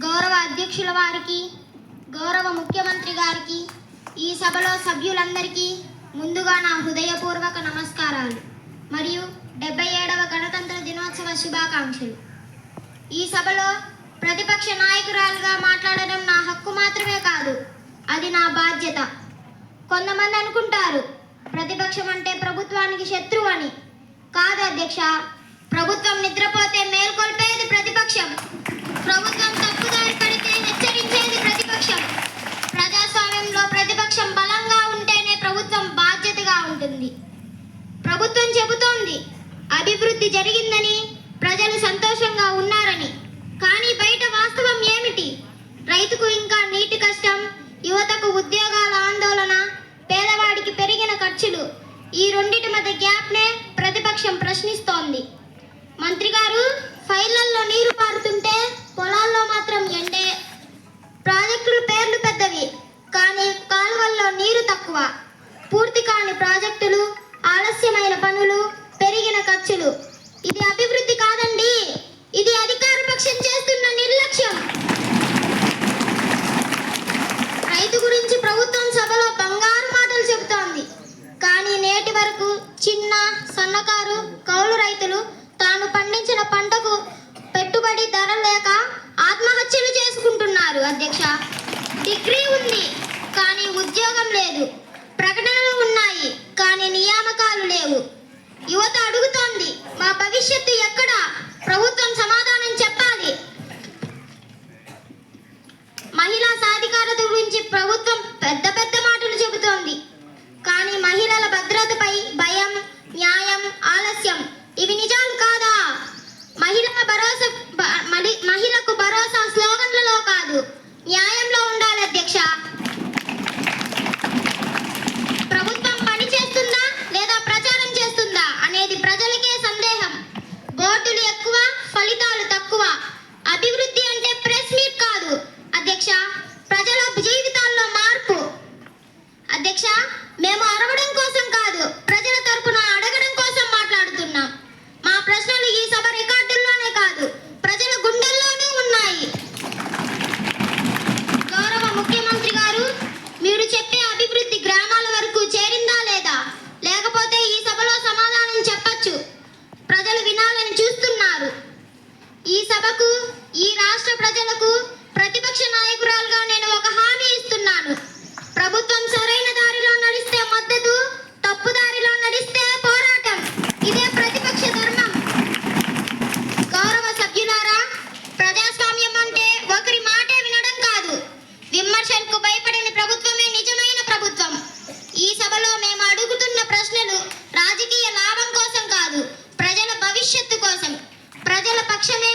గౌరవ అధ్యక్షుల వారికి, గౌరవ ముఖ్యమంత్రి గారికి, ఈ సభలో సభ్యులందరికీ ముందుగా నా హృదయపూర్వక నమస్కారాలు మరియు 77వ గణతంత్ర దినోత్సవ శుభాకాంక్షలు. ఈ సభలో ప్రతిపక్ష నాయకురాలుగా మాట్లాడడం నా హక్కు మాత్రమే కాదు, అది నా బాధ్యత. కొంతమంది అనుకుంటారు ప్రతిపక్షం అంటే ప్రభుత్వానికి శత్రువు అని. కాదు అధ్యక్ష, ప్రభుత్వం నిద్రపోతే మేల్కొల్పేది ప్రతిపక్షం, ప్రభుత్వం తప్పుదారి పడితే హెచ్చరించేది ప్రతిపక్షం. ప్రజాస్వామ్యంలో ప్రతిపక్షం బలంగా ఉంటేనే ప్రభుత్వం బాధ్యతగా ఉంటుంది. ప్రభుత్వం చెబుతోంది అభివృద్ధి జరిగిందని, ప్రజలు సంతోషంగా ఉన్నారని. కానీ బయట వాస్తవం ఏమిటి? రైతుకు ఇంకా నీటి కష్టం, యువతకు ఉద్యోగాల ఆందోళన, పేదవాడికి పెరిగిన ఖర్చులు. ఈ రెండింటి మధ్య గ్యాప్నే ప్రతిపక్షం ప్రశ్నిస్తోంది. మంత్రి గారు, ఫైళ్లలో నీరు పారుతుంటే పొలాల్లో మాత్రం ఎండే. ప్రాజెక్టులు పేర్లు పెద్దవి, కానీ కాలువల్లో నీరు తక్కువ. పూర్తి కాని ప్రాజెక్టులు, ఆలస్యమైన పనులు, పెరిగిన ఖర్చులు. ఇది అభివృద్ధి కాదండి, ఇది అధికార పక్షం చేస్తున్న నిర్లక్ష్యం. రైతు గురించి ప్రభుత్వం సభలో బంగారు మాటలు చెబుతోంది, కానీ నేటి వరకు చిన్న, సన్నకారు, కౌలు రైతులు తాను పండించిన పంటకు పెట్టుబడి ధర లేక ఆత్మహత్యలు చేసుకుంటున్నారు. అధ్యక్ష, డిగ్రీ ఉంది కానీ ఉద్యోగం లేదు, ప్రకటనలు ఉన్నాయి కానీ నియామకాలు లేవు. యువత అడుగుతోంది, మా భవిష్యత్తు ఎక్కడ? ప్రభుత్వం సమాధానం చెప్పాలి. మహిళా సాధికారత గురించి ప్రభుత్వం పెద్ద పెద్ద మాటలు చెబుతోంది, కానీ మహిళల భద్రతపై భయం, న్యాయం, ఆలస్యం. ఇవి నిజాలు కాదా? మహిళకు భరోసా స్లోగన్లలో కాదు, న్యాయంలో ఉండాలి. అధ్యక్ష, ప్రభుత్వం పని చేస్తుందా లేదా ప్రచారం చేస్తుందా అనేది ప్రజలకే సందేహం. బోర్డులు ఎక్కువ, ఫలితాలు తక్కువ. అభివృద్ధి అంటే ప్రెస్ మీట్ కాదు అధ్యక్ష, ప్రజల జీవితాల్లో మార్పు. అధ్యక్ష, మేము అరవడం కోసం కాదు, ప్రజల తరపున అడగడం కోసం మాట్లాడుతున్నాం. మా ప్రశ్నలు ఈ సభ రికార్డుల్లోనే కాదు, ప్రజల గుండెల్లోనూ ఉన్నాయి. గౌరవ ముఖ్యమంత్రి గారు, మీరు చెప్పే అభివృద్ధి గ్రామాల వరకు చేరిందా లేదా? లేకపోతే ఈ సభలో సమాధానం చెప్పచ్చు. ప్రజలు వినాలని చూస్తున్నారు. ఈ సభకు, ఈ రాష్ట్ర ప్రజలకు ప్రతిపక్ష నాయకురాలుగా నేను ఒక హామీ ఇస్తున్నాను. ప్రభుత్వం సరైన దారిలో నడిస్తే మద్దతు, తప్పు దారిలో నడిస్తే పోరాటం. ఇదే ప్రతిపక్ష ధర్మం. గౌరవ సభ్యులారా, ప్రజాస్వామ్యం అంటే ఒకరి మాటే వినడం కాదు, విమర్శలకు భయపడని ప్రభుత్వమే నిజమైన ప్రభుత్వం. ఈ సభలో మేము అడుగుతున్న ప్రశ్నలు రాజకీయ లాభం కోసం కాదు, ప్రజల భవిష్యత్తు కోసం. ప్రజల పక్షమే